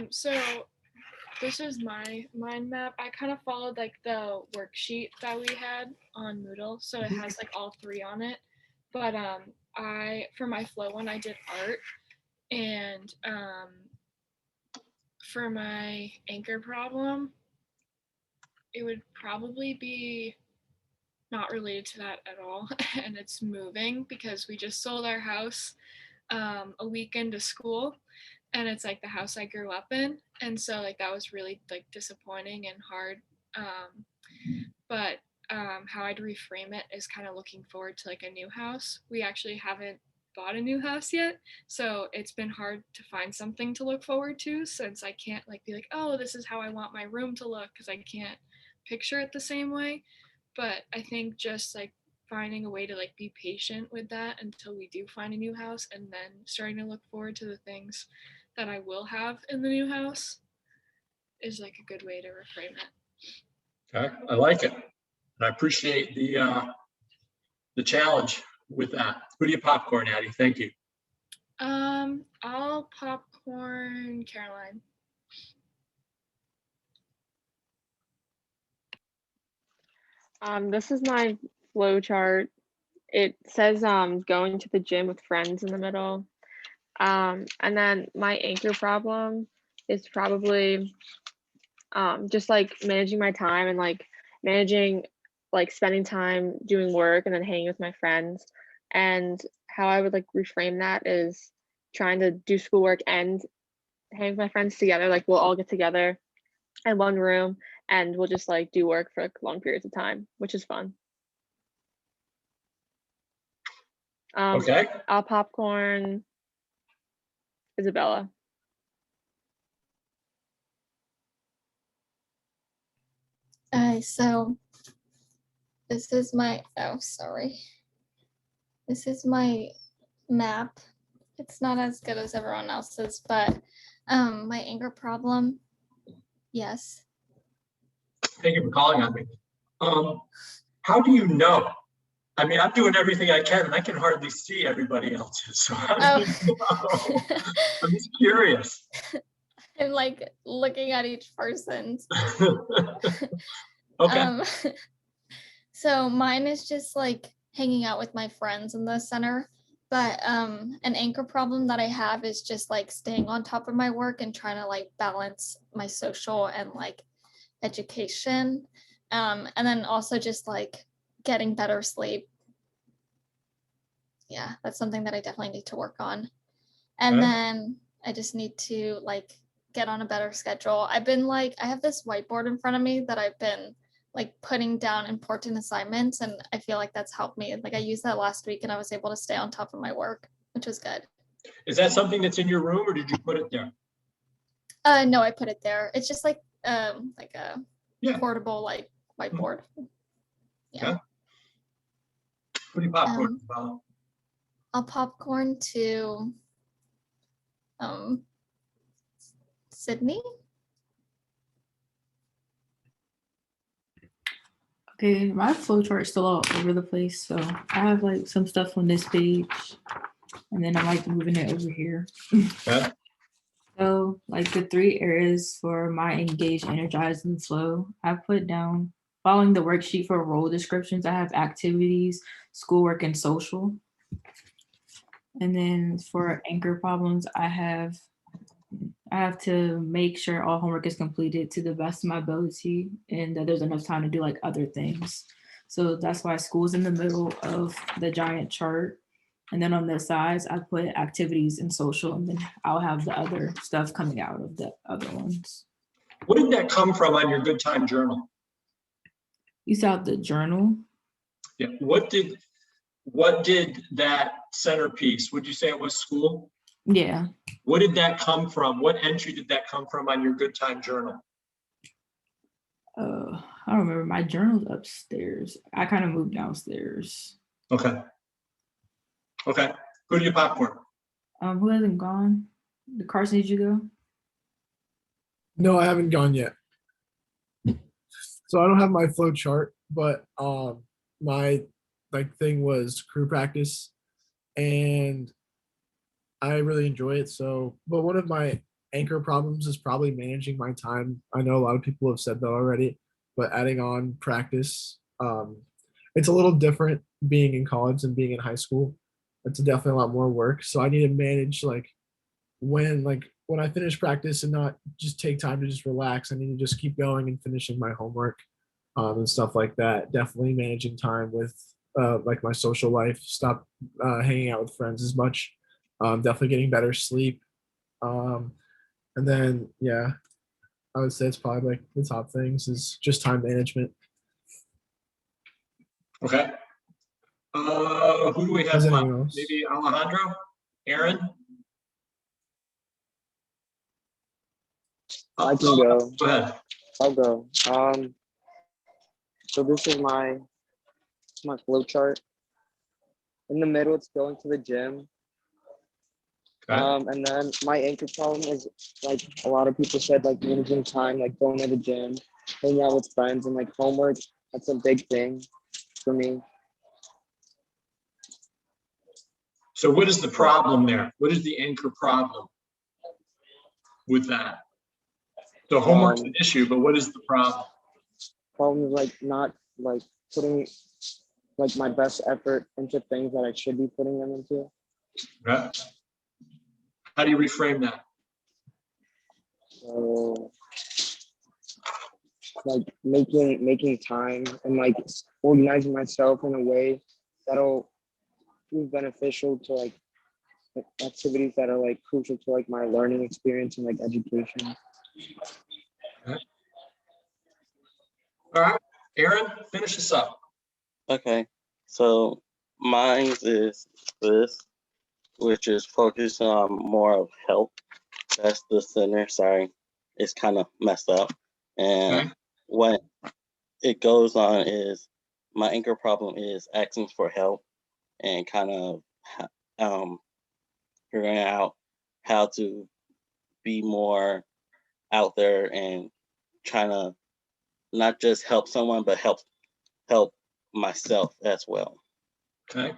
So this is my mind map. I kind of followed like the worksheet that we had on Moodle, so it has like all three on it. But I for my flow one I did art, and for my anchor problem, it would probably be not related to that at all, and it's moving because we just sold our house a week into school, and it's like the house I grew up in, and so like that was really like disappointing and hard. Um, but how I'd reframe it is kind of looking forward to like a new house. We actually haven't bought a new house yet, so it's been hard to find something to look forward to since I can't like be like, oh, this is how I want my room to look because I can't picture it the same way. But I think just like finding a way to like be patient with that until we do find a new house, and then starting to look forward to the things that I will have in the new house is like a good way to reframe it. Okay, I like it. And I appreciate the challenge with that. Who do you popcorn, Addie? Thank you. I'll popcorn Caroline. This is my flow chart. It says going to the gym with friends in the middle. And then my anchor problem is probably just like managing my time and like managing like spending time doing work and then hanging with my friends. And how I would like reframe that is trying to do schoolwork and hang with my friends together. Like we'll all get together in one room and we'll just like do work for like long periods of time, which is fun. Okay. I'll popcorn Isabella. So this is my, oh, sorry. This is my map. It's not as good as everyone else's, but my anger problem, yes. Thank you for calling on me. How do you know? I mean, I'm doing everything I can, and I can hardly see everybody else's. So how do you know? I'm just curious. I'm like looking at each person's. Okay. So mine is just like hanging out with my friends in the center. But an anchor problem that I have is just like staying on top of my work and trying to like balance my social and like education. And then also just like getting better sleep. Yeah, that's something that I definitely need to work on. And Okay. then I just need to like get on a better schedule. I've been like, I have this whiteboard in front of me that I've been like putting down important assignments, and I feel like that's helped me. Like I used that last week and I was able to stay on top of my work, which was good. Is that something that's in your room, or did you put it there? No, I put it there. It's just like a Yeah. portable like whiteboard. Yeah. Okay. What do you popcorn? I'll popcorn to Sydney. Okay, my flowchart is still all over the place, so I have like some stuff on this page, and then I'm like moving it over here. Okay. So like the three areas for my engage, energize, and flow, I put down following the worksheet for role descriptions. I have activities, schoolwork, and social. And then for anchor problems, I have to make sure all homework is completed to the best of my ability and that there's enough time to do like other things. So that's why school's in the middle of the giant chart. And then on the sides, I put activities and social, and then I'll have the other stuff coming out of the other ones. What did that come from on your good time journal? You saw the journal? Yeah. What did that centerpiece, would you say it was school? Yeah. What did that come from? What entry did that come from on your good time journal? I don't remember. My journal's upstairs. I kind of moved downstairs. Okay. Okay. Who do you popcorn? Who hasn't gone? The Carson, did you go? No, I haven't gone yet. So I don't have my flow chart, but my like thing was crew practice, and I really enjoy it. So, but one of my anchor problems is probably managing my time. I know a lot of people have said that already, but adding on practice, it's a little different being in college than being in high school. It's definitely a lot more work. So I need to manage when I finish practice and not just take time to just relax. I need to just keep going and finishing my homework and stuff like that. Definitely managing time with like my social life. Stop hanging out with friends as much. Definitely getting better sleep. And then yeah, I would say it's probably like the top things is just time management. Okay. Who do we have Is left? anyone else? Maybe Alejandro? Aaron? I can go. Go ahead. I'll go. So this is my flow chart. In the middle, it's going to the gym. Okay. And then my anchor problem is like a lot of people said, like managing time, like going to the gym, hanging out with friends, and like homework. That's a big thing for me. So what is the problem there? What is the anchor problem with that? So homework's an issue, but what is the problem? Problem is like not like putting like my best effort into things that I should be putting them into. Okay. How do you reframe that? So like making time and like organizing myself in a way that'll be beneficial to like activities that are like crucial to like my learning experience and like education. Okay. All right, Aaron, finish this up. Okay, so mine is this, which is focused on more of health. That's the center. Sorry, it's kind of messed up. And Okay. what it goes on is my anchor problem is asking for help and kind of figuring out how to be more out there and trying to not just help someone, but help myself as well. Okay.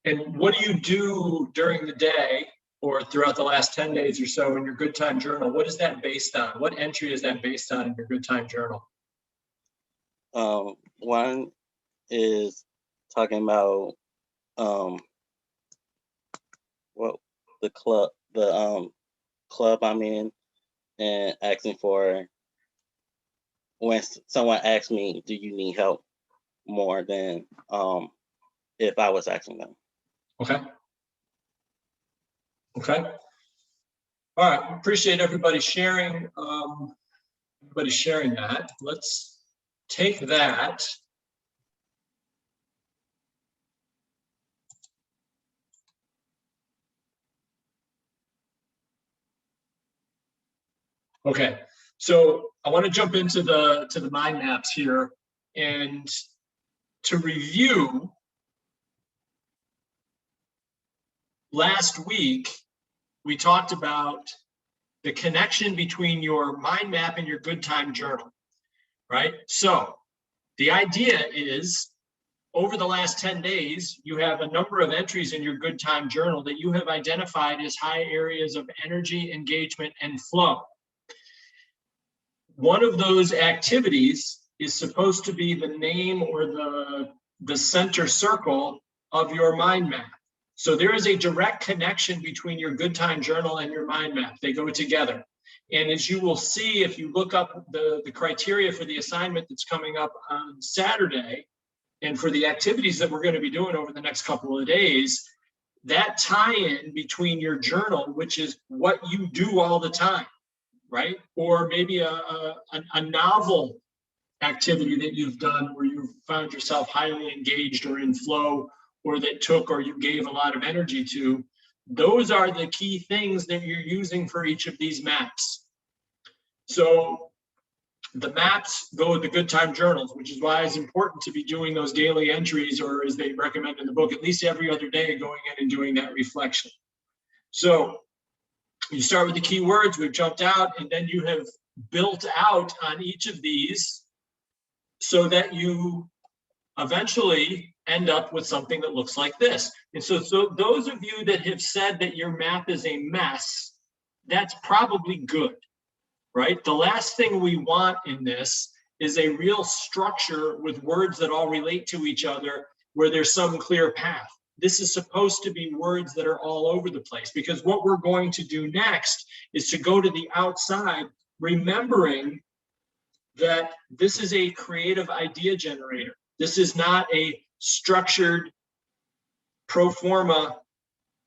And what do you do during the day or throughout the last 10 days or so in your good time journal? What is that based on? What entry is that based on in your good time journal? One is talking about what the club I'm in, and asking for when someone asks me, do you need help, more than if I was asking them. Okay. Okay. All right. Appreciate everybody sharing. That. Let's take that. Okay, so I want to jump into the mind maps here, and to review, last week we talked about the connection between your mind map and your good time journal, right? So the idea is, over the last 10 days, you have a number of entries in your good time journal that you have identified as high areas of energy, engagement, and flow. One of those activities is supposed to be the name or the center circle of your mind map. So there is a direct connection between your good time journal and your mind map. They go together. And as you will see, if you look up the criteria for the assignment that's coming up on Saturday, and for the activities that we're going to be doing over the next couple of days, that tie-in between your journal, which is what you do all the time, right? Or maybe a novel activity that you've done where you found yourself highly engaged or in flow, or that took or you gave a lot of energy to. Those are the key things that you're using for each of these maps. So the maps go with the good time journals, which is why it's important to be doing those daily entries, or as they recommend in the book, at least every other day, going in and doing that reflection. So you start with the keywords we've jumped out, and then you have built out on each of these so that you eventually end up with something that looks like this. And so those of you that have said that your map is a mess, that's probably good, right? The last thing we want in this is a real structure with words that all relate to each other where there's some clear path. This is supposed to be words that are all over the place, because what we're going to do next is to go to the outside, remembering that this is a creative idea generator. This is not a structured pro forma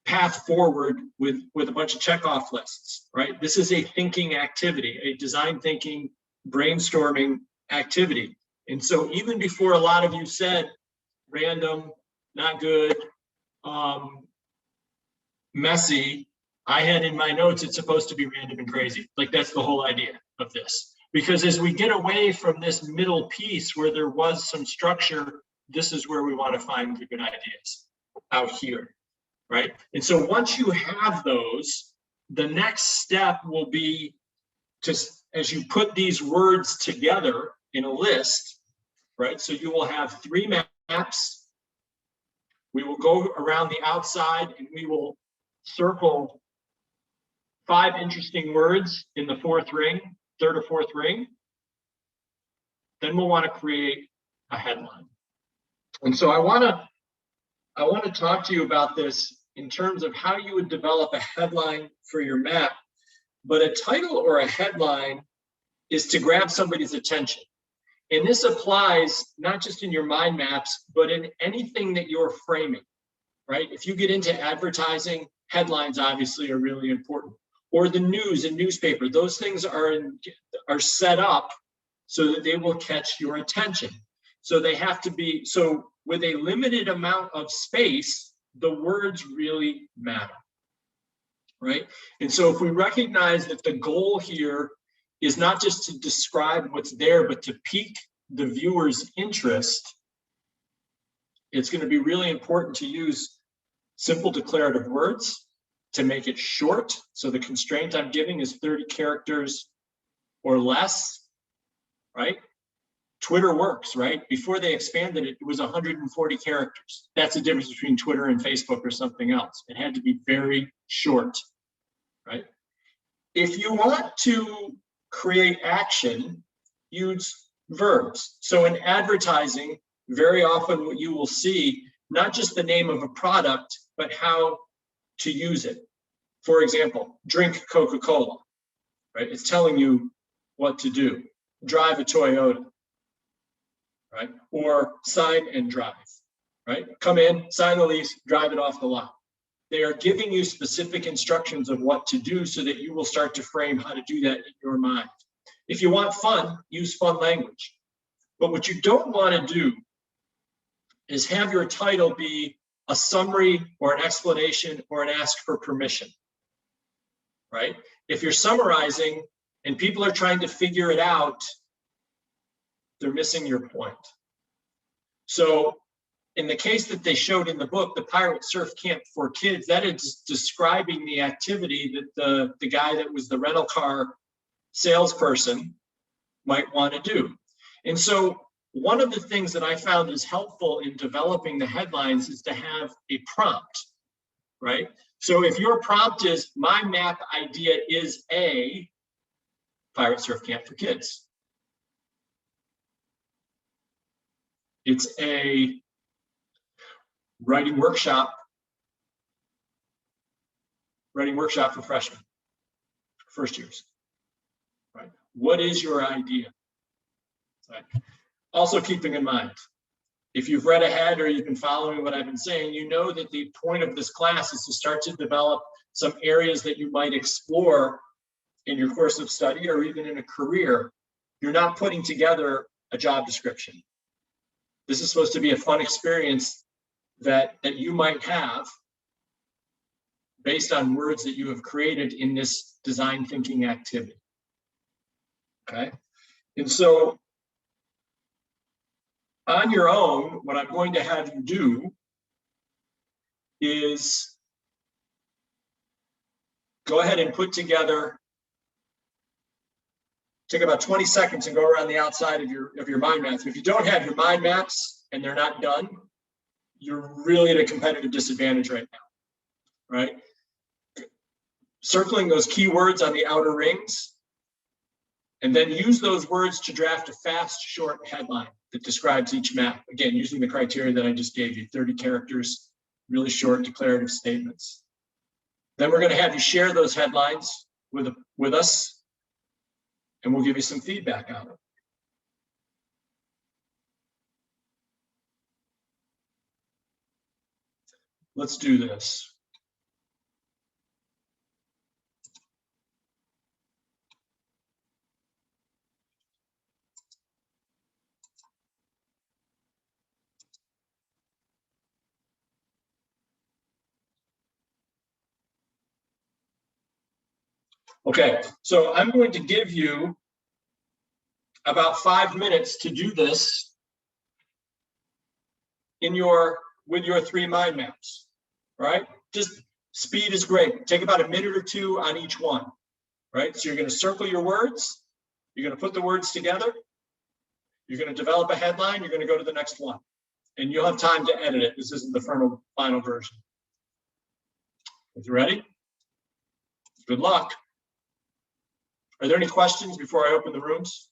path forward with a bunch of checkoff lists, right? This is a thinking activity, a design thinking, brainstorming activity. And so even before a lot of you said random, not good, messy, I had in my notes, it's supposed to be random and crazy. Like, that's the whole idea of this. Because as we get away from this middle piece where there was some structure, this is where we want to find the good ideas, out here, right? And so once you have those, the next step will be to, as you put these words together in a list, right? So you will have 3 maps. We will go around the outside and we will circle 5 interesting words in the 4th ring, 3rd or 4th ring. Then we'll want to create a headline. And so I want to talk to you about this in terms of how you would develop a headline for your map. But a title or a headline is to grab somebody's attention. And this applies not just in your mind maps, but in anything that you're framing, right? If you get into advertising, headlines obviously are really important. Or the news and newspaper, those things are set up so that they will catch your attention. So they have to be, so with a limited amount of space, the words really matter, right? And so if we recognize that the goal here is not just to describe what's there, but to pique the viewer's interest, it's going to be really important to use simple declarative words to make it short. So the constraint I'm giving is 30 characters or less, right? Twitter works, right? Before they expanded it, it was 140 characters. That's the difference between Twitter and Facebook or something else. It had to be very short, right? If you want to create action, use verbs. So in advertising, very often what you will see, not just the name of a product, but how to use it. For example, drink Coca-Cola, right? It's telling you what to do. Drive a Toyota, right? Or sign and drive, right? Come in, sign the lease, drive it off the lot. They are giving you specific instructions of what to do so that you will start to frame how to do that in your mind. If you want fun, use fun language. But what you don't want to do is have your title be a summary or an explanation or an ask for permission, right? If you're summarizing and people are trying to figure it out, they're missing your point. So in the case that they showed in the book, the Pirate Surf Camp for Kids, that is describing the activity that the guy that was the rental car salesperson might want to do. And so one of the things that I found is helpful in developing the headlines is to have a prompt, right? So if your prompt is, my map idea is a Pirate Surf Camp for Kids. It's a writing workshop for freshmen, first years, right? What is your idea? Right. Also keeping in mind, if you've read ahead or you've been following what I've been saying, you know that the point of this class is to start to develop some areas that you might explore in your course of study or even in a career. You're not putting together a job description. This is supposed to be a fun experience that you might have based on words that you have created in this design thinking activity. Okay, and so on your own, what I'm going to have you do is go ahead and put together, take about 20 seconds and go around the outside of your mind maps. If you don't have your mind maps and they're not done, you're really at a competitive disadvantage right now, right? circling those keywords on the outer rings, and then use those words to draft a fast, short headline that describes each map. Again, using the criteria that I just gave you, 30 characters, really short declarative statements. Then we're going to have you share those headlines with us, and we'll give you some feedback on it. Let's do this. Okay, so I'm going to give you about 5 minutes to do this with your 3 mind maps, right? Just speed is great. Take about a minute or 2 on each one, right? So you're going to circle your words. You're going to put the words together. You're going to develop a headline. You're going to go to the next one. And you'll have time to edit it. This isn't the final version. You ready? Good luck. Are there any questions before I open the rooms?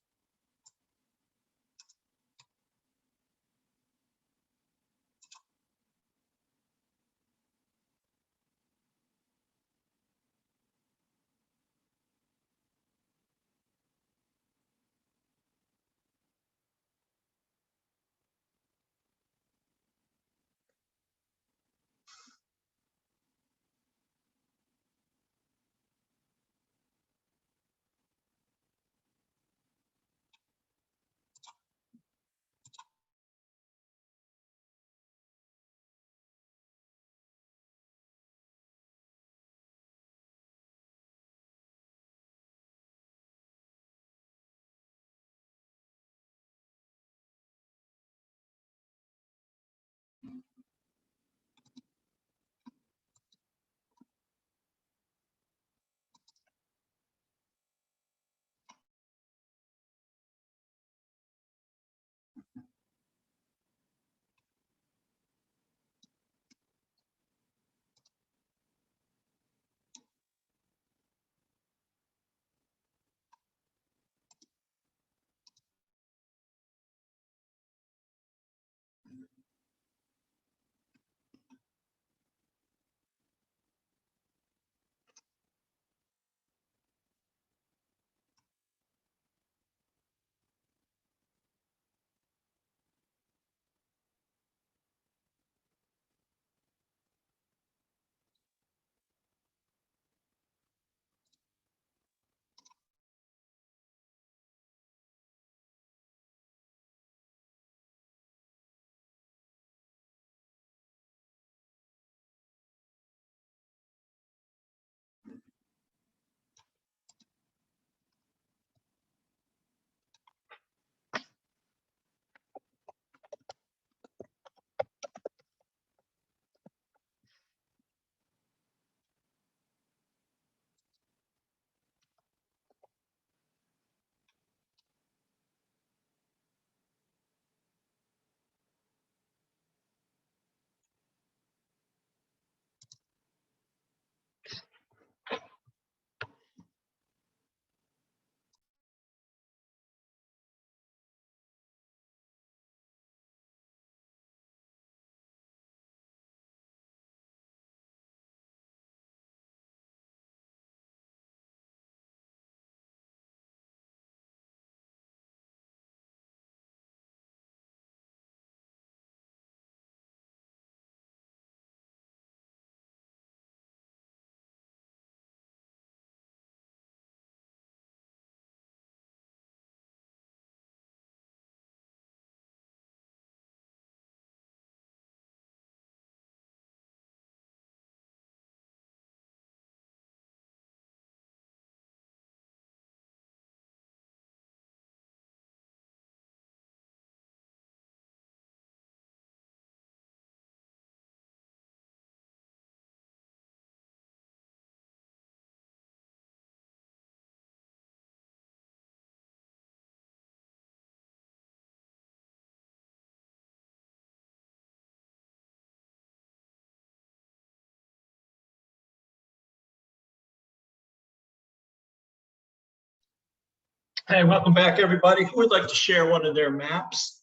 Hey, welcome back, everybody. Who would like to share one of their maps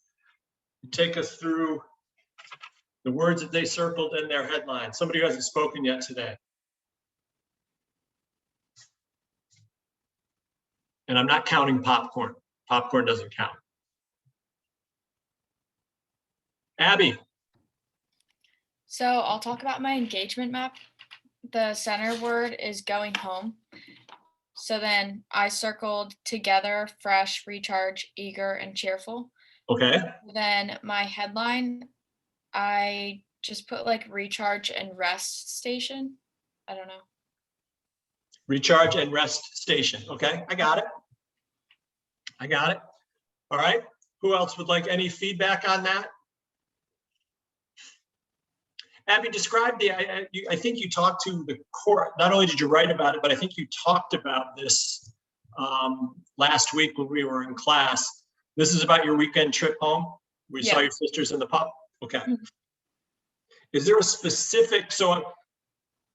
and take us through the words that they circled in their headline? Somebody who hasn't spoken yet today. And I'm not counting popcorn. Popcorn doesn't count. Abby. So I'll talk about my engagement map. The center word is going home. So then I circled together, fresh, recharge, eager, and cheerful. Okay. Then my headline, I just put like recharge and rest station. I don't know. Recharge and rest station. Okay, I got it. I got it. All right. Who else would like any feedback on that? Abby, describe I think you talked to the core, not only did you write about it, but I think you talked about this last week when we were in class. This is about your weekend trip home. We saw your sisters in the pub. Okay. Mm-hmm. Is there a specific, so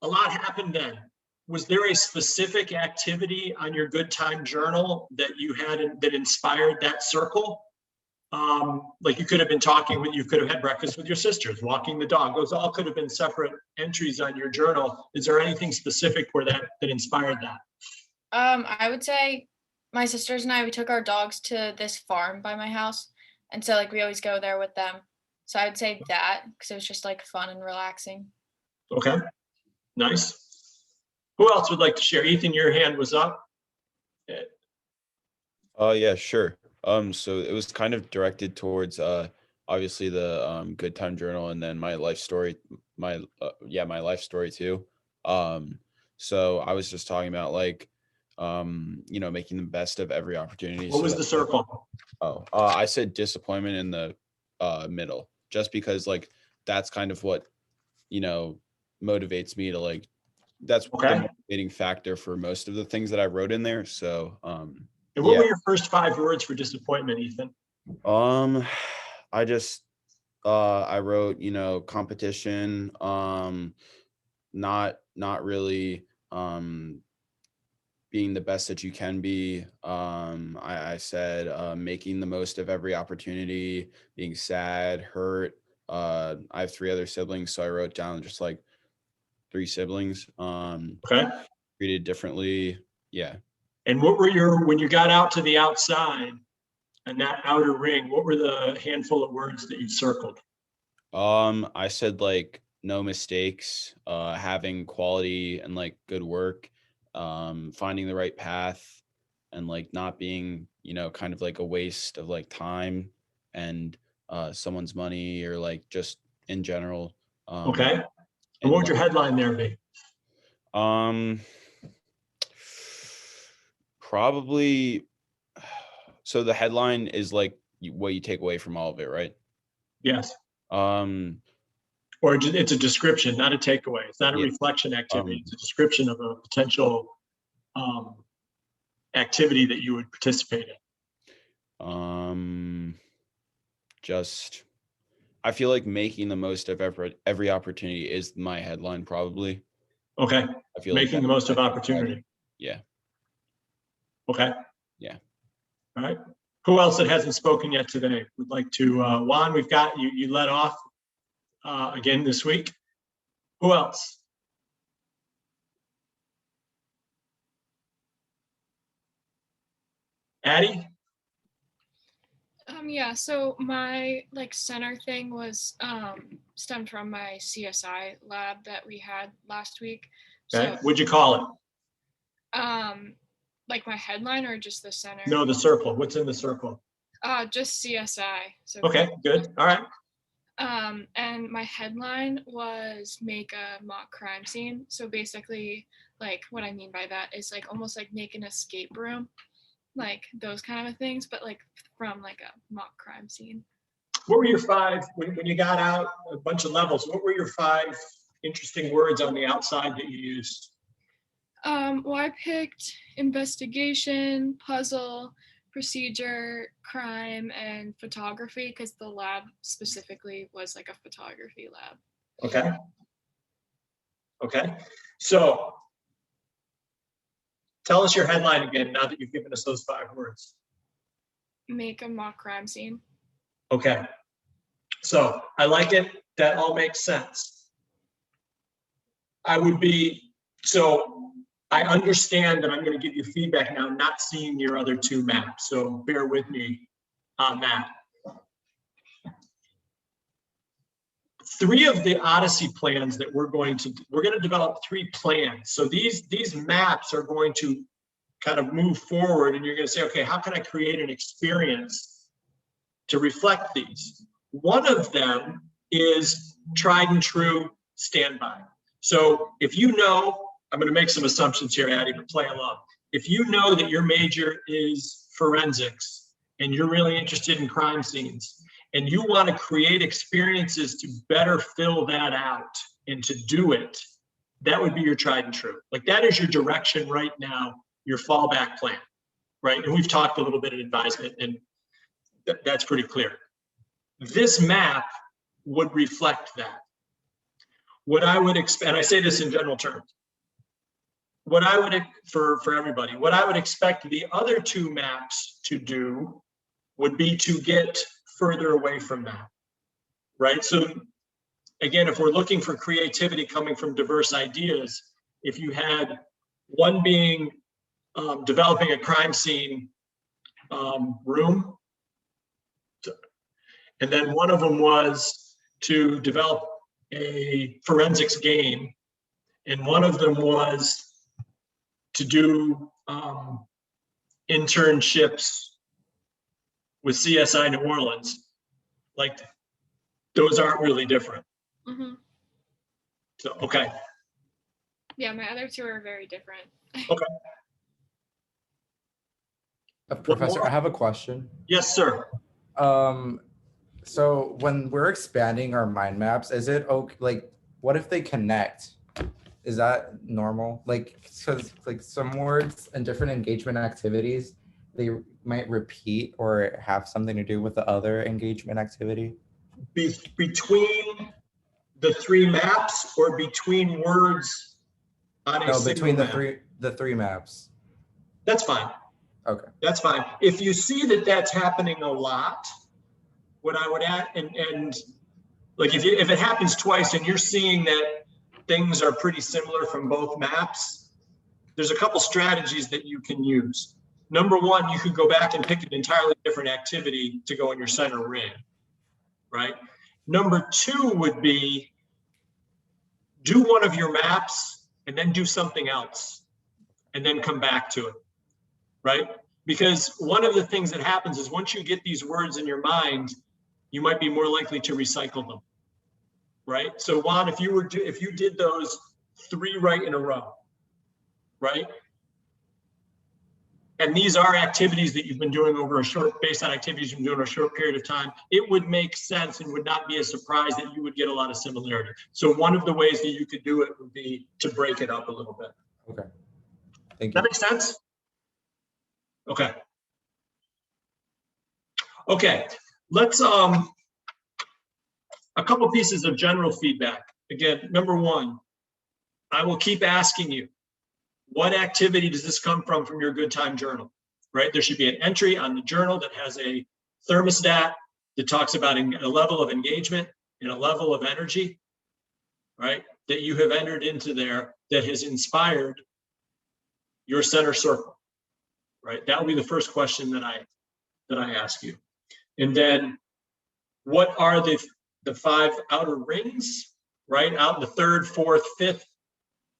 a lot happened then. Was there a specific activity on your good time journal that you had that inspired that circle? Like you could have been talking with, you could have had breakfast with your sisters, walking the dog. Those all could have been separate entries on your journal. Is there anything specific where that inspired that? I would say my sisters and I, we took our dogs to this farm by my house. And so like we always go there with them. So I would say that because it was just like fun and relaxing. Okay, nice. Who else would like to share? Ethan, your hand was up. Yeah, sure. So it was kind of directed towards obviously the good time journal and then my life story, my life story too. So I was just talking about like making the best of every opportunity. What was the circle? I said disappointment in the middle, just because like that's kind of what motivates me to like, that's the motivating factor for most of the things that I wrote in there. So and what were your first 5 words for disappointment, Ethan? I just I wrote, competition, not really being the best that you can be. I said making the most of every opportunity, being sad, hurt. I have 3 other siblings, so I wrote down just like 3 siblings. Treated differently. Yeah. And what were when you got out to the outside and that outer ring, what were the handful of words that you circled? I said like no mistakes, having quality and like good work, finding the right path, and like not being, kind of like a waste of like time and someone's money or like just in general. Okay. And what would your headline there be? Probably. So the headline is like what you take away from all of it, right? Yes. Or it's a description, not a takeaway. It's not a reflection activity. It's a description of a potential activity that you would participate in. Just, I feel like making the most of every opportunity is my headline, probably. Okay. I feel making the most of opportunity. Yeah. Okay. Yeah. All right. Who else that hasn't spoken yet today would like to? Juan, we've got you. You led off again this week. Who else? Addie? Yeah, so my like center thing was stemmed from my CSI lab that we had last week. Okay. So, what'd you call it? Like my headline or just the center? No, the circle. What's in the circle? Just CSI. So okay, good. All right. And my headline was make a mock crime scene. So basically, like what I mean by that is like almost like make an escape room, like those kind of things, but like from like a mock crime scene. What were your 5 when you got out a bunch of levels? What were your 5 interesting words on the outside that you used? Well, I picked investigation, puzzle, procedure, crime, and photography because the lab specifically was like a photography lab. Okay. Okay. So Tell us your headline again, now that you've given us those 5 words. Make a mock crime scene. Okay. So I like it. That all makes sense. So I understand that I'm going to give you feedback now, not seeing your other 2 maps. So bear with me on that. 3 of the Odyssey plans that we're going to develop 3 plans. So these maps are going to kind of move forward, and you're going to say, okay, how can I create an experience to reflect these? One of them is tried and true standby. So if you know, I'm going to make some assumptions here, Addie, but play along. If you know that your major is forensics and you're really interested in crime scenes, and you want to create experiences to better fill that out and to do it, that would be your tried and true. Like, that is your direction right now, your fallback plan, right? And we've talked a little bit in advisement, and that's pretty clear. This map would reflect that. What I would expect, and I say this in general terms, what I would, for everybody, what I would expect the other 2 maps to do would be to get further away from that, right? So again, if we're looking for creativity coming from diverse ideas, if you had one being developing a crime scene room, and then one of them was to develop a forensics game, and one of them was to do internships with CSI New Orleans, like, those aren't really different. Mm-hmm. So, okay. Yeah, my other 2 are very different. Okay. Professor, I have a question. Yes, sir. So when we're expanding our mind maps, is it okay? Like, what if they connect? Is that normal? Like, because like some words and different engagement activities, they might repeat or have something to do with the other engagement activity. Between the 3 maps, or between words on a No, single between map? the three maps. That's fine. Okay. That's fine. If you see that that's happening a lot, what I would add, and like, if it happens twice and you're seeing that things are pretty similar from both maps, there's a couple strategies that you can use. Number 1, you could go back and pick an entirely different activity to go in your center ring, right? Number 2 would be, do one of your maps and then do something else and then come back to it, right? Because one of the things that happens is, once you get these words in your mind, you might be more likely to recycle them, right? So Juan, if you did those 3 right in a row, right? And these are activities that you've been doing based on activities you've been doing over a short period of time, it would make sense and would not be a surprise that you would get a lot of similarity. So one of the ways that you could do it would be to break it up a little bit. Okay. Thank you. That makes sense? Okay. Okay, let's, a couple pieces of general feedback. Again, number 1, I will keep asking you, what activity does this come from your good time journal, right? There should be an entry on the journal that has a thermostat that talks about a level of engagement and a level of energy, right? That you have entered into there that has inspired your center circle, right? That will be the first question that I ask you. And then, what are the 5 outer rings, right? Out in the 3rd, 4th,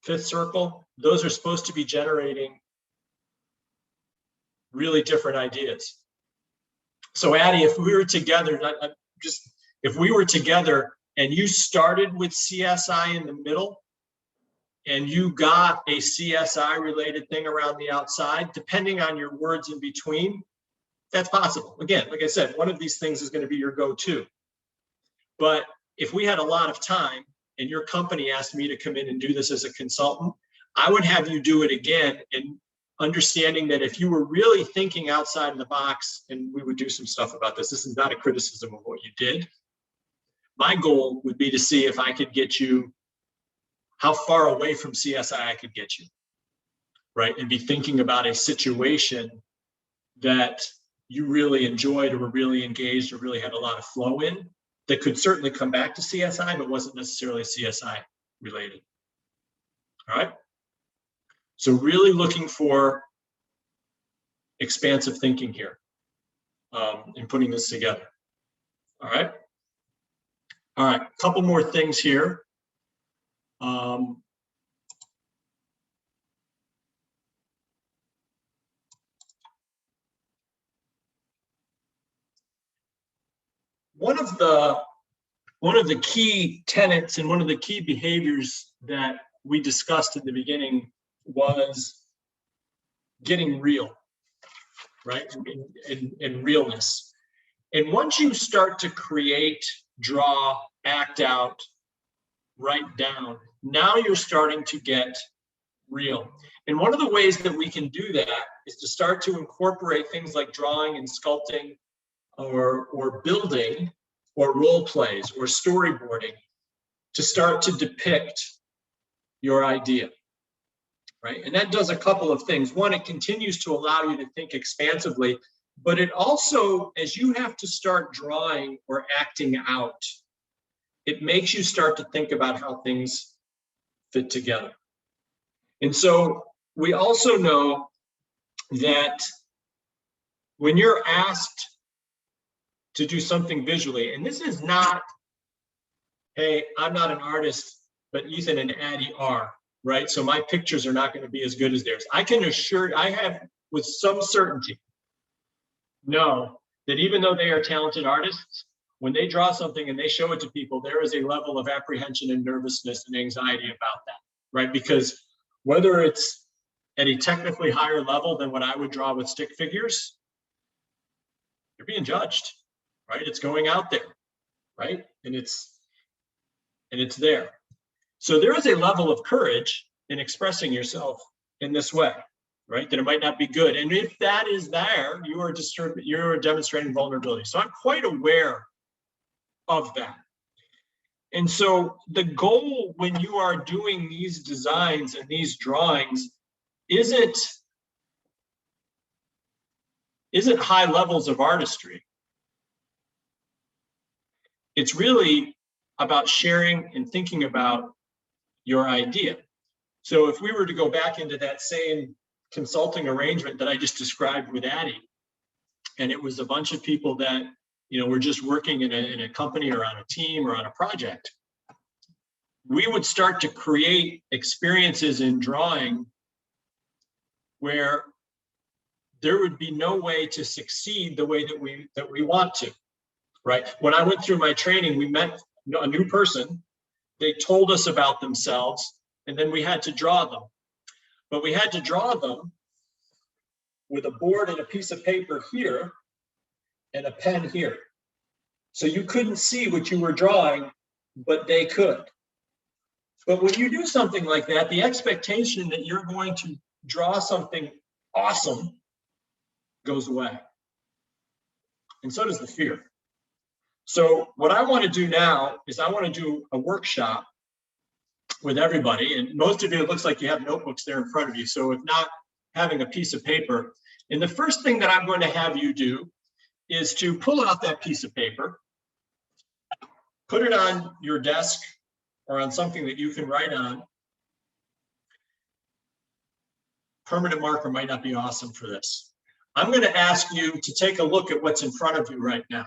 5th circle, those are supposed to be generating really different ideas. So Addie, if we were together, if we were together and you started with CSI in the middle and you got a CSI related thing around the outside, depending on your words in between, that's possible. Again, like I said, one of these things is going to be your go-to. But if we had a lot of time and your company asked me to come in and do this as a consultant, I would have you do it again, and understanding that if you were really thinking outside of the box, and we would do some stuff about this, this is not a criticism of what you did. My goal would be to see if I could get you, how far away from CSI I could get you. right? And be thinking about a situation that you really enjoyed or were really engaged or really had a lot of flow in, that could certainly come back to CSI, but wasn't necessarily CSI related. All right. So really looking for expansive thinking here in putting this together. All right. All right. A couple more things here. One of the key tenets and one of the key behaviors that we discussed at the beginning was getting real, right? And realness. And once you start to create, draw, act out, write down, now you're starting to get real. And one of the ways that we can do that is to start to incorporate things like drawing and sculpting or building or role plays or storyboarding to start to depict your idea, right? And that does a couple of things. One, it continues to allow you to think expansively, but it also, as you have to start drawing or acting out, it makes you start to think about how things fit together. And so we also know that when you're asked to do something visually, and this is not, hey, I'm not an artist, but Ethan and Addie are, right? So my pictures are not going to be as good as theirs. I can assure, I have with some certainty know that even though they are talented artists, when they draw something and they show it to people, there is a level of apprehension and nervousness and anxiety about that, right? Because whether it's at a technically higher level than what I would draw with stick figures, you're being judged, right? It's going out there, right? And it's there. So there is a level of courage in expressing yourself in this way, right? That it might not be good. And if that is there, you're demonstrating vulnerability. So I'm quite aware of that. And so the goal when you are doing these designs and these drawings isn't high levels of artistry. It's really about sharing and thinking about your idea. So if we were to go back into that same consulting arrangement that I just described with Addie, and it was a bunch of people that, you know, were just working in a company or on a team or on a project, we would start to create experiences in drawing where there would be no way to succeed the way that we want to, right? When I went through my training, we met a new person. They told us about themselves, and then we had to draw them. But we had to draw them with a board and a piece of paper here and a pen here. So you couldn't see what you were drawing, but they could. But when you do something like that, the expectation that you're going to draw something awesome goes away. And so does the fear. So what I want to do now is I want to do a workshop with everybody. And most of you, it looks like you have notebooks there in front of you. So if not, having a piece of paper. And the first thing that I'm going to have you do is to pull out that piece of paper, put it on your desk or on something that you can write on. Permanent marker might not be awesome for this. I'm going to ask you to take a look at what's in front of you right now.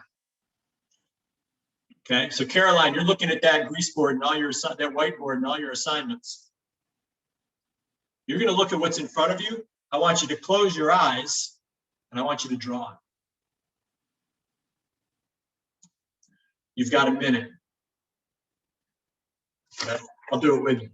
Okay, so Caroline, you're looking at that grease board and all your that whiteboard and all your assignments. You're going to look at what's in front of you. I want you to close your eyes and I want you to draw. You've got a minute. Okay, I'll do it with you.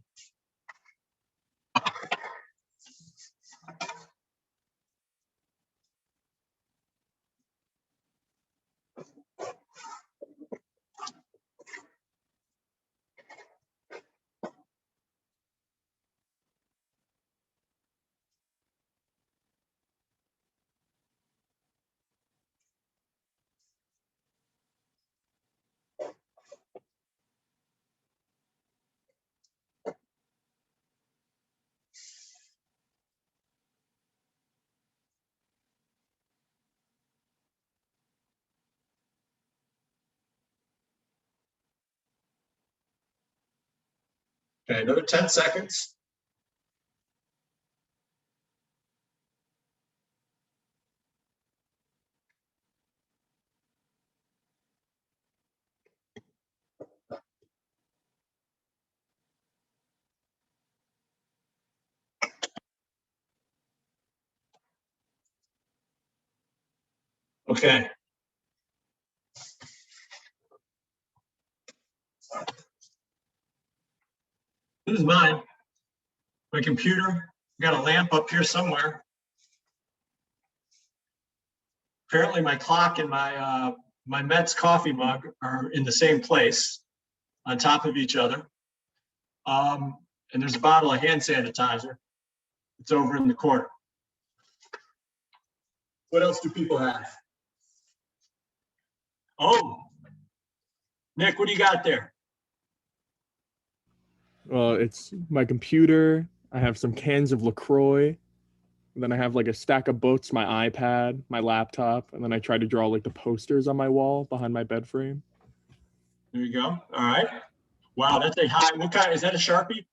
Okay, another 10 seconds. Okay. This is mine. My computer. Got a lamp up here somewhere. Apparently my clock and my Mets coffee mug are in the same place on top of each other. And there's a bottle of hand sanitizer. It's over in the corner. What else do people have? Oh, Nick, what do you got there? It's my computer. I have some cans of LaCroix. And then I have like a stack of books, my iPad, my laptop, and then I try to draw like the posters on my wall behind my bed frame. There you go. All right. Wow, that's a high. What kind? Is that a Sharpie?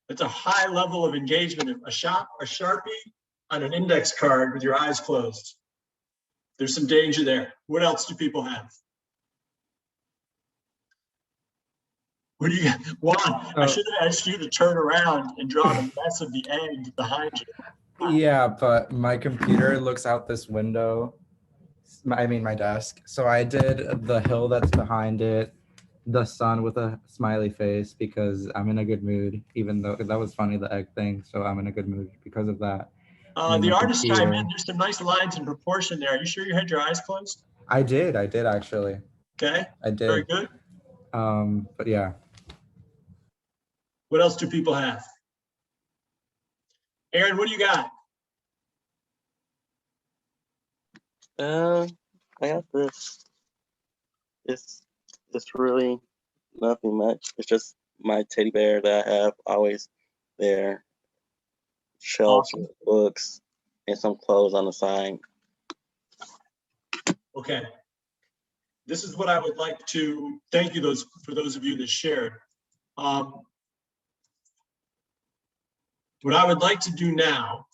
That's a high level of engagement. A Sharpie on an index card with your eyes closed. There's some danger there. What else do people have? What do you got? Juan, I should have asked you to turn around and draw the mess of the egg behind you. Yeah, but my computer looks out this window. I mean, my desk. So I did the hill that's behind it, the sun with a smiley face because I'm in a good mood, even though that was funny, the egg thing. So I'm in a good mood because of that. The artist chime in. There's some nice lines in proportion there. Are you sure you had your eyes closed? I did actually. Okay. I did. Very good. But yeah. What else do people have? Aaron, what do you got? I got this. It's really nothing much. It's just my teddy bear that I have always there. Shelves with books and some clothes on the side. Okay. This is what I would like to thank you for those of you that shared. What I would like to do now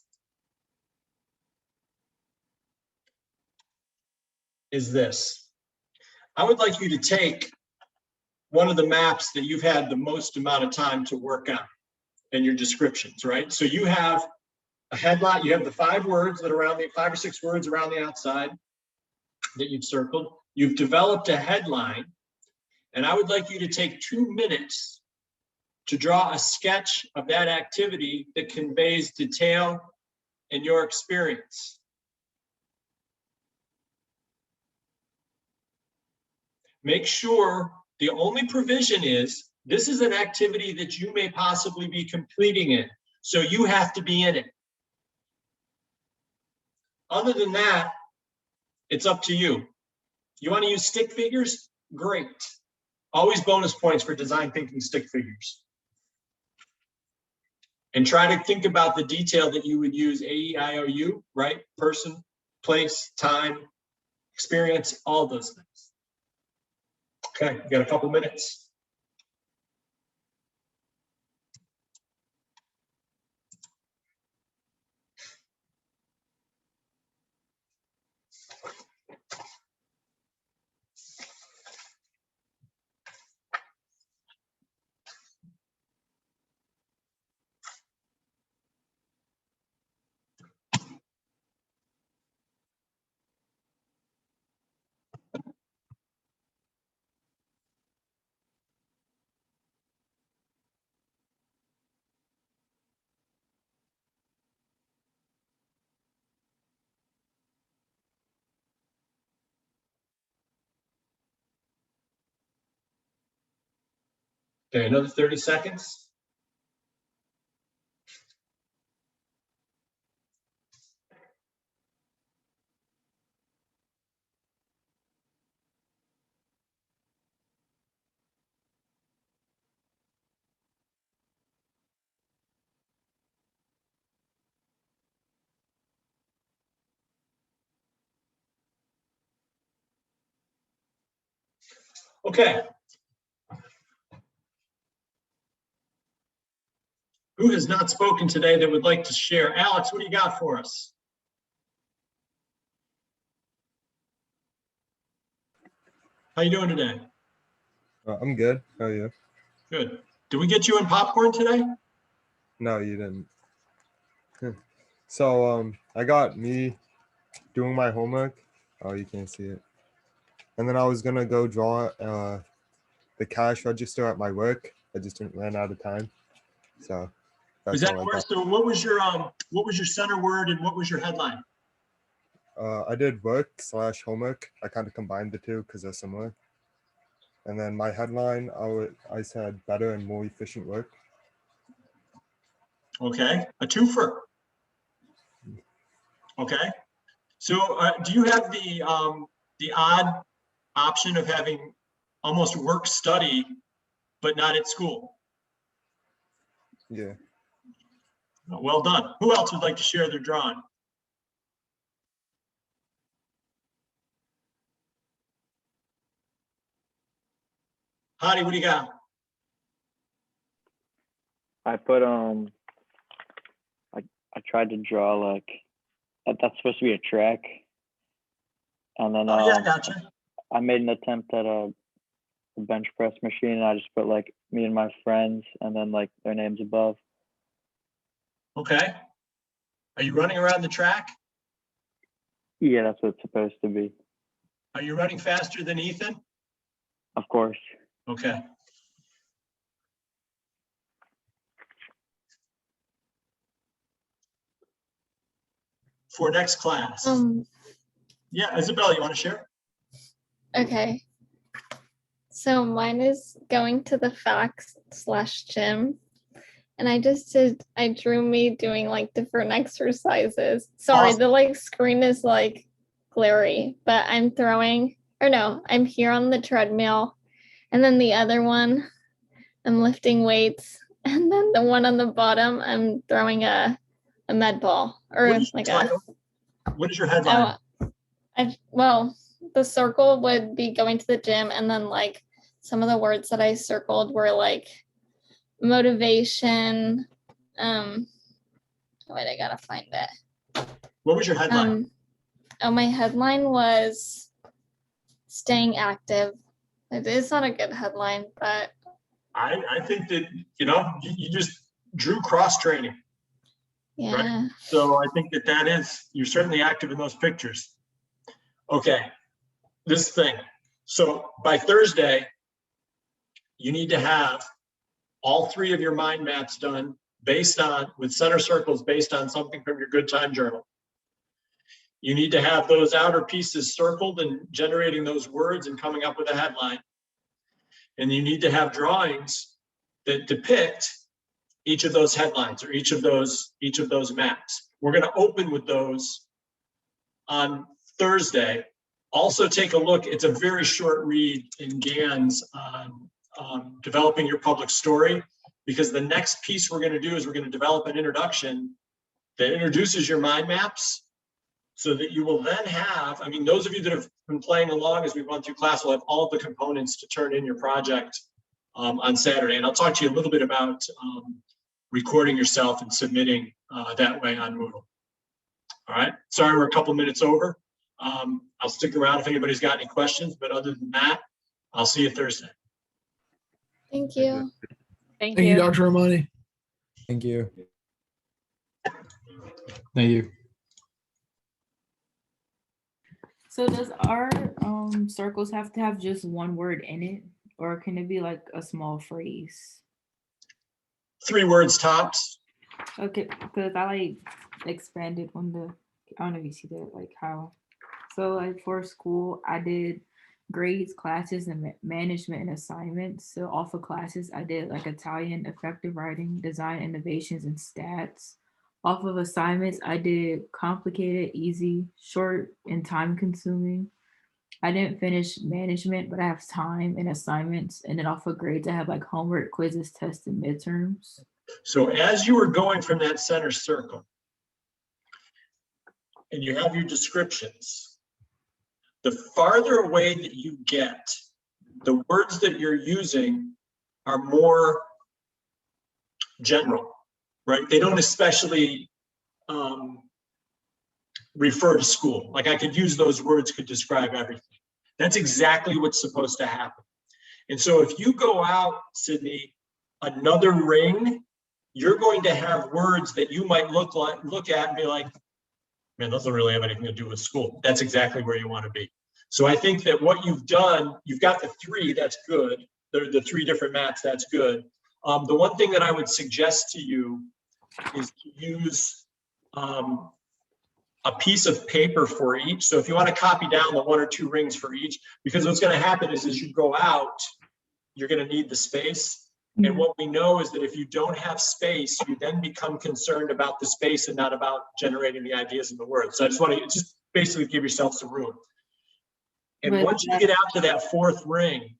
is this. I would like you to take one of the maps that you've had the most amount of time to work on and your descriptions, right? So you have a headline, you have the 5 words that are around the 5 or 6 words around the outside that you've circled. You've developed a headline, and I would like you to take 2 minutes to draw a sketch of that activity that conveys detail and your experience. Make sure the only provision is this is an activity that you may possibly be completing in, so you have to be in it. Other than that, it's up to you. You want to use stick figures? Great. Always bonus points for design thinking stick figures. And try to think about the detail that you would use AEIOU, right? Person, place, time, experience, all those things. Okay, you got a couple minutes. Okay, another 30 seconds. Okay. Who has not spoken today that would like to share? Alex, what do you got for us? How you doing today? I'm good. How are you? Good. Did we get you in popcorn today? No, you didn't. So I got me doing my homework. Oh, you can't see it. And then I was gonna go draw the cash register at my work. I just ran out of time. So Was that's that all I worse? got. So what was your center word and what was your headline? I did work/homework. I kind of combined the two because they're similar. And then my headline, I said better and more efficient work. Okay, a twofer. Okay, so do you have the odd option of having almost work study, but not at school? Yeah. Well done. Who else would like to share their drawing? Hadi, what do you got? I put I tried to draw like that's supposed to be a track, and then Oh, yeah, I gotcha. I made an attempt at a bench press machine, and I just put like me and my friends, and then like their names above. Okay. Are you running around the track? Yeah, that's what it's supposed to be. Are you running faster than Ethan? Of course. Okay. For next class. Yeah, Isabella, you want to share? Okay. So mine is going to the fax/gym. And I drew me doing like different exercises. Sorry, Awesome. the like screen is like glary, but I'm I'm here on the treadmill. And then the other one, I'm lifting weights. And then the one on the bottom, I'm throwing a med ball or What is your like title? What is your headline? well, the circle would be going to the gym, and then like some of the words that I circled were like motivation. Wait, I gotta find it. What was your headline? My headline was staying active. It is not a good headline, but I think that, you just drew cross training. yeah. Right? So I think you're certainly active in those pictures. Okay, this thing. So by Thursday, you need to have all 3 of your mind maps done with center circles based on something from your good time journal. You need to have those outer pieces circled and generating those words and coming up with a headline. And you need to have drawings that depict each of those headlines or each of those maps. We're going to open with those on Thursday. Also take a look, it's a very short read in GANs on developing your public story, because the next piece we're going to do is we're going to develop an introduction that introduces your mind maps, so that you will then have, those of you that have been playing along as we've gone through class will have all of the components to turn in your project on Saturday. And I'll talk to you a little bit about recording yourself and submitting that way on Moodle. All right, sorry we're a couple minutes over. I'll stick around if anybody's got any questions, but other than that, I'll see you Thursday. Thank you. Thank Thank you, you. Dr. Armani. Thank you. Thank you. So does our circles have to have just one word in it, or can it be like a small phrase? 3 words tops. Okay, because I like expanded on I don't know if you see that, like how. So like for school, I did grades, classes, and management and assignments. So off of classes, I did like Italian, effective writing, design innovations, and stats. Off of assignments, I did complicated, easy, short, and time consuming. I didn't finish management, but I have time and assignments. And then off of grades, I have like homework, quizzes, tests, and midterms. So as you were going from that center circle, and you have your descriptions, the farther away that you get, the words that you're using are more general. right? They don't especially refer to school. Like I could use those words, could describe everything. That's exactly what's supposed to happen. And so if you go out, Sydney, another ring, you're going to have words that you might look at and be like, man, those don't really have anything to do with school. That's exactly where you want to be. So I think that what you've done, you've got the 3, that's good. The 3 different maps, that's good. The one thing that I would suggest to you is to use a piece of paper for each. So if you want to copy down the 1 or 2 rings for each, because what's going to happen is as you go out, you're going to need the space. And what we know is that if you don't have space, you then become concerned about the space and not about generating the ideas and the words. So I just want to just basically give yourself some room. And But once you get out to that 4th ring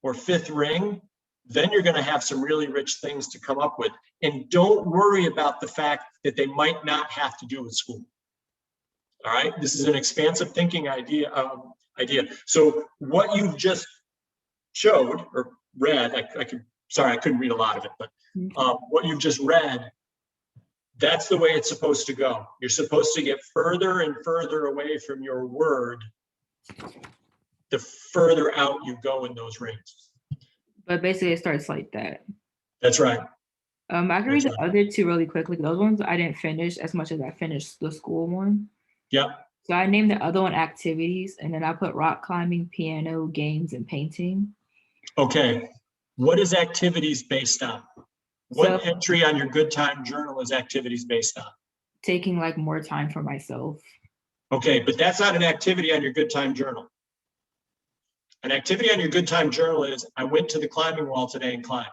or 5th ring, then you're going to have some really rich things to come up with. And don't worry about the fact that they might not have to do with school. All right, this is an expansive thinking idea. So what you've just showed or read, I couldn't read a lot of it, but what you've just read, that's the way it's supposed to go. You're supposed to get further and further away from your word the further out you go in those rings. But basically it starts like that. That's right. I can read the other 2 really quickly. Those ones I didn't finish as much as I finished the school one. Yep. So I named the other one activities, and then I put rock climbing, piano, games, and painting. Okay. What is activities based on? What entry on your good time journal is activities based on? Taking like more time for myself. Okay, but that's not an activity on your good time journal. An activity on your good time journal is, I went to the climbing wall today and climbed.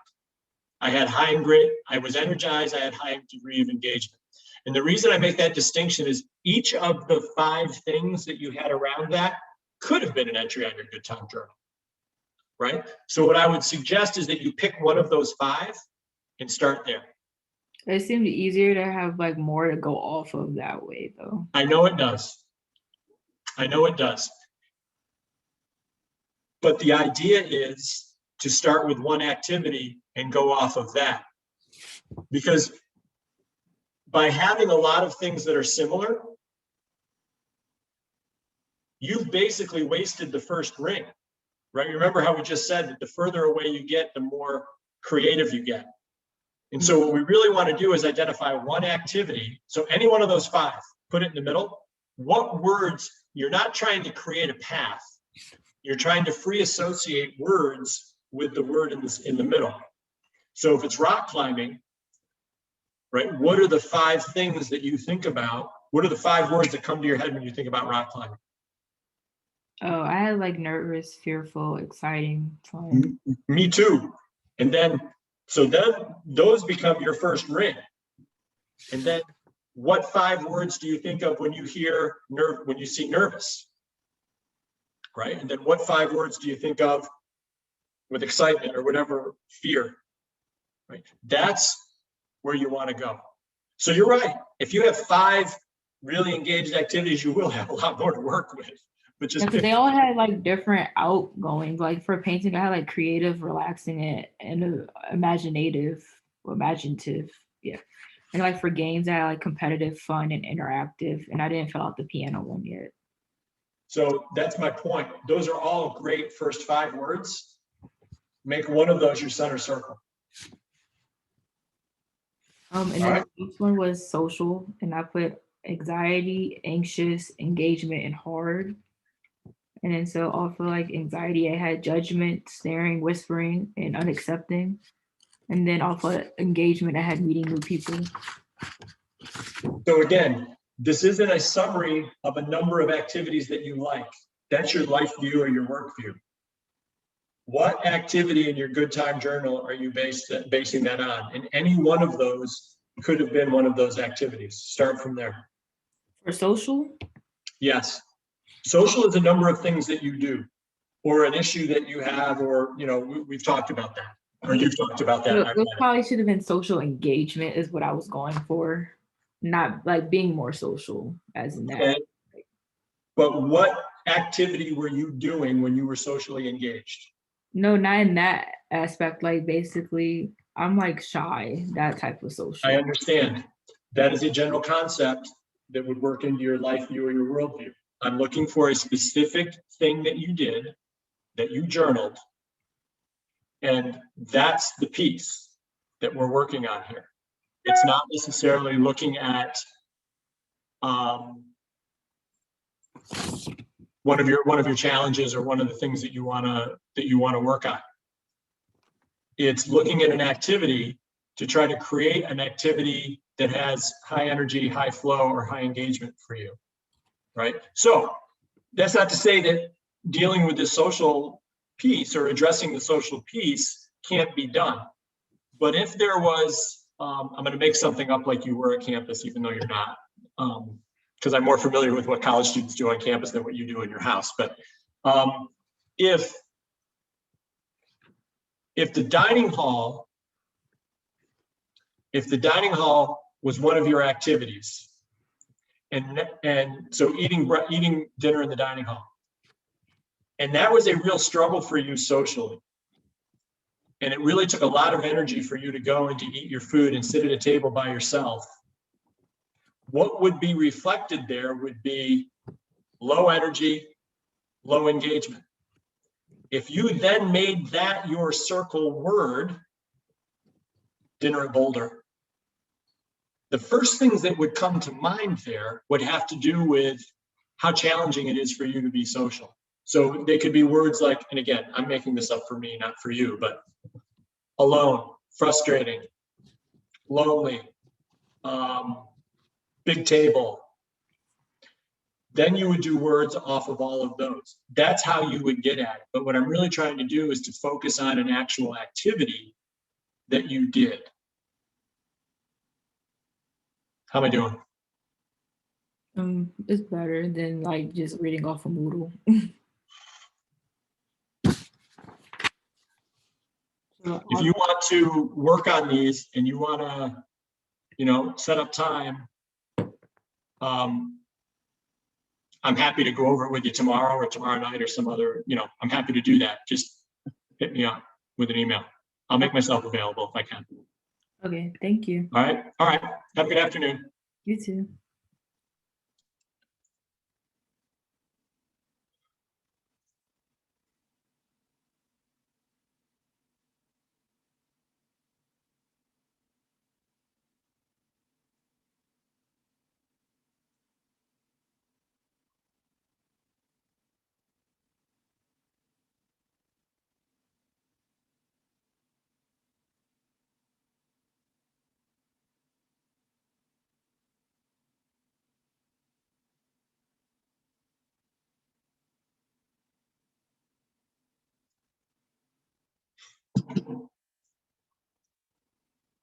I had high and great, I was energized, I had high degree of engagement. And the reason I make that distinction is each of the 5 things that you had around that could have been an entry on your good time journal, right? So what I would suggest is that you pick one of those 5 and start there. It seemed easier to have like more to go off of that way though. I know it does. I know it does. But the idea is to start with one activity and go off of that. Because by having a lot of things that are similar, you've basically wasted the first ring, right? Remember how we just said that the further away you get, the more creative you get. And so what we really want to do is identify one activity. So any one of those 5, put it in the middle. What words, you're not trying to create a path. You're trying to free associate words with the word in the middle. So if it's rock climbing, right? What are the 5 things that you think about? What are the 5 words that come to your head when you think about rock climbing? Oh, I had like nervous, fearful, exciting, fun. Me too. And then, so then those become your first ring. And then what 5 words do you think of when you hear when you see nervous? Right? And then what 5 words do you think of with excitement or whatever, fear? Right? That's where you want to go. So you're right. If you have 5 really engaged activities, you will have a lot more to work with. But just they all had like different outgoings. Like for painting, I had like creative, relaxing, and imaginative. Yeah. And like for games, I had like competitive, fun, and interactive. And I didn't fill out the piano one yet. So that's my point. Those are all great first 5 words. Make one of those your center circle. And then the next one was social, and I put anxiety, anxious, engagement, and hard. And then so also like anxiety, I had judgment, staring, whispering, and unaccepting. And then also engagement, I had meeting new people. So again, this isn't a summary of a number of activities that you like. That's your life view or your work view. What activity in your good time journal are you basing that on? And any one of those could have been one of those activities. Start from there. For social? Yes. Social is a number of things that you do, or an issue that you have, or, you know, we've talked about that, or you've talked about that. It probably should have been social engagement is what I was going for, not like being more social as in that. Okay. But what activity were you doing when you were socially engaged? No, not in that aspect. Like basically I'm like shy, that type of I social. understand. That is a general concept that would work into your life view or your worldview. I'm looking for a specific thing that you did, that you journaled, and that's the piece that we're working on here. It's not necessarily looking at one of your challenges or one of the things that you wanna work on. It's looking at an activity to try to create an activity that has high energy, high flow, or high engagement for you, right? So that's not to say that dealing with the social piece or addressing the social piece can't be done. But if there was, I'm going to make something up like you were at campus, even though you're not, because I'm more familiar with what college students do on campus than what you do in your house. But if the dining hall was one of your activities, and so eating dinner in the dining hall, and that was a real struggle for you socially, and it really took a lot of energy for you to go and to eat your food and sit at a table by yourself, what would be reflected there would be low energy, low engagement. If you then made that your circle word, dinner at Boulder, the first things that would come to mind there would have to do with how challenging it is for you to be social. So they could be words like, and again, I'm making this up for me, not for you, but alone, frustrating, lonely, big table. Then you would do words off of all of those. That's how you would get at it. But what I'm really trying to do is to focus on an actual activity that you did. How am I doing? It's better than like just reading off a Moodle. If you want to work on these and you want to, set up time, I'm happy to go over it with you tomorrow or tomorrow night or some other, I'm happy to do that. Just hit me up with an email. I'll make myself available if I can. Okay, thank you. All right. Have a good afternoon. You too.